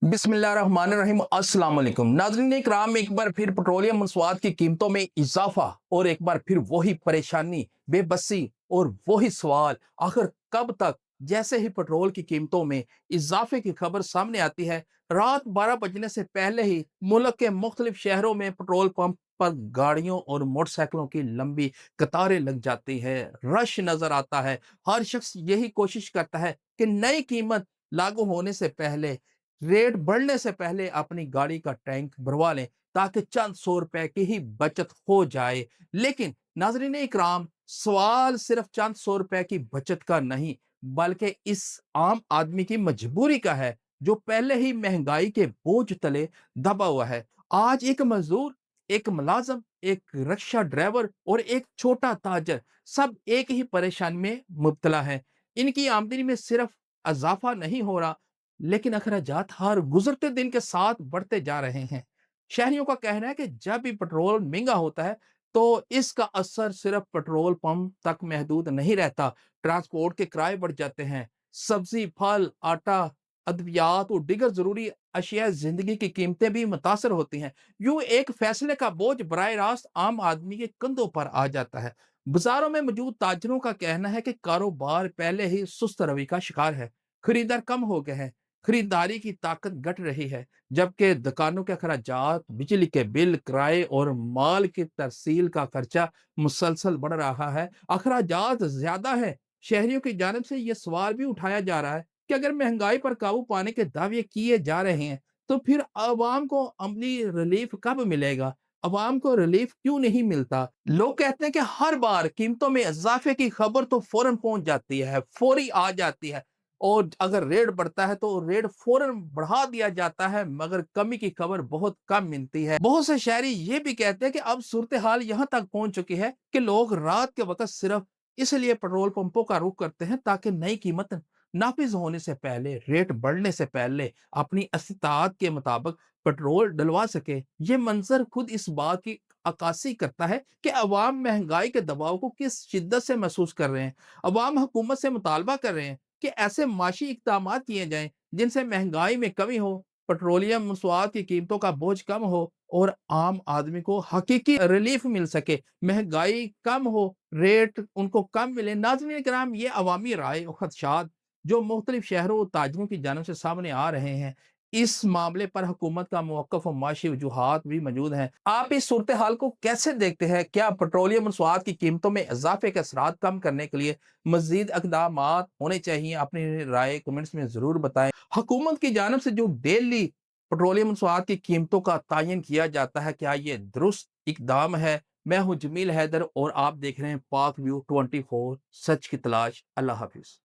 बिस्मिल्लाहिर्रहमानिर्रहीम अस्सलाम वालेकुम नाज़रीन इकराम। एक बार फिर पेट्रोलियम मसवाद की कीमतों में इजाफा और एक बार फिर वही परेशानी, बेबसी और वही सवाल, आखिर कब तक। जैसे ही पेट्रोल की कीमतों में इजाफे की खबर सामने आती है, रात 12 बजने से पहले ही मुल्क के मुख्तलिफ शहरों में पेट्रोल पंप पर गाड़ियों और मोटरसाइकिलों की लंबी कतारें लग जाती है, रश नजर आता है। हर शख्स यही कोशिश करता है कि नई कीमत लागू होने से पहले, रेट बढ़ने से पहले अपनी गाड़ी का टैंक भरवा लें, ताकि चंद सौ रुपए की ही बचत हो जाए। लेकिन नाजरीन इकराम, सवाल सिर्फ चंद सौ रुपए की बचत का नहीं, बल्कि इस आम आदमी की मजबूरी का है, जो पहले ही महंगाई के बोझ तले दबा हुआ है। आज एक मजदूर, एक मुलाजम, एक रिक्शा ड्राइवर और एक छोटा ताजर सब एक ही परेशानी में मुब्तला है। इनकी आमदनी में सिर्फ इजाफा नहीं हो रहा, लेकिन अखराजात हर गुजरते दिन के साथ बढ़ते जा रहे हैं। शहरियों का कहना है कि जब भी पेट्रोल महंगा होता है, तो इसका असर सिर्फ पेट्रोल पंप तक महदूद नहीं रहता। ट्रांसपोर्ट के किराए बढ़ जाते हैं, सब्जी, फल, आटा, अद्वियात और दीगर जरूरी अशिया जिंदगी की कीमतें भी मुतासर होती हैं। यूं एक फैसले का बोझ बराह रास्त आम आदमी के कंधों पर आ जाता है। बाजारों में मौजूद ताजरों का कहना है कि कारोबार पहले ही सुस्त रवि का शिकार है। खरीदार कम हो गए हैं, खरीदारी की ताकत घट रही है, जबकि दुकानों के अखराजात, बिजली के बिल, किराए और माल की तरसील का खर्चा मुसलसल बढ़ रहा है। अखराजात ज्यादा है। शहरियों की जानिब से यह सवाल भी उठाया जा रहा है कि अगर महंगाई पर काबू पाने के दावे किए जा रहे हैं, तो फिर अवाम को अमली रिलीफ कब मिलेगा? अवाम को रिलीफ क्यों नहीं मिलता? लोग कहते हैं कि हर बार कीमतों में इजाफे की खबर तो फौरन पहुंच जाती है, फौरी आ जाती है, और अगर रेट बढ़ता है तो रेट फौरन बढ़ा दिया जाता है, मगर कमी की खबर बहुत कम मिलती है। बहुत से शहरी ये भी कहते हैं कि अब सूरत हाल यहाँ तक पहुंच चुकी है कि लोग रात के वक्त सिर्फ इसलिए पेट्रोल पंपों का रुख करते हैं, ताकि नई कीमत नाफिज होने से पहले, रेट बढ़ने से पहले अपनी इस्तात के मुताबिक पेट्रोल डलवा सके। ये मंजर खुद इस बात की अक्कासी करता है कि अवाम महंगाई के दबाव को किस शिद्दत से महसूस कर रहे हैं। अवाम हुकूमत से मुतालबा कर रहे हैं कि ऐसे माशी इक़दामात किए जाएं जिनसे महंगाई में कमी हो, पेट्रोलियम मसवाद की कीमतों का बोझ कम हो और आम आदमी को हकीकी रिलीफ मिल सके। महंगाई कम हो, रेट उनको कम मिले। नाज़रीन किराम, ये अवामी राय और खदशात जो मुख्तलिफ शहरों और ताजरों की जानब से सामने आ रहे हैं, इस मामले पर हुकूमत का मौक़िफ़ और माशी वजूहात भी मौजूद हैं। आप इस सूरत हाल को कैसे देखते हैं? क्या पेट्रोलियम मसवाद की कीमतों में इजाफे के असरात कम करने के लिए मज़ीद इक़दामात होने चाहिए? अपनी राय कमेंट्स में ज़रूर बताएँ। हुकूमत की जानिब से जो डेली पेट्रोलियम मसवाद की कीमतों का तयन किया जाता है, क्या ये दुरुस्त इक़दाम है? मैं हूँ जमील हैदर और आप देख रहे हैं पाक व्यू 24, सच की तलाश। अल्लाह हाफ़िज़।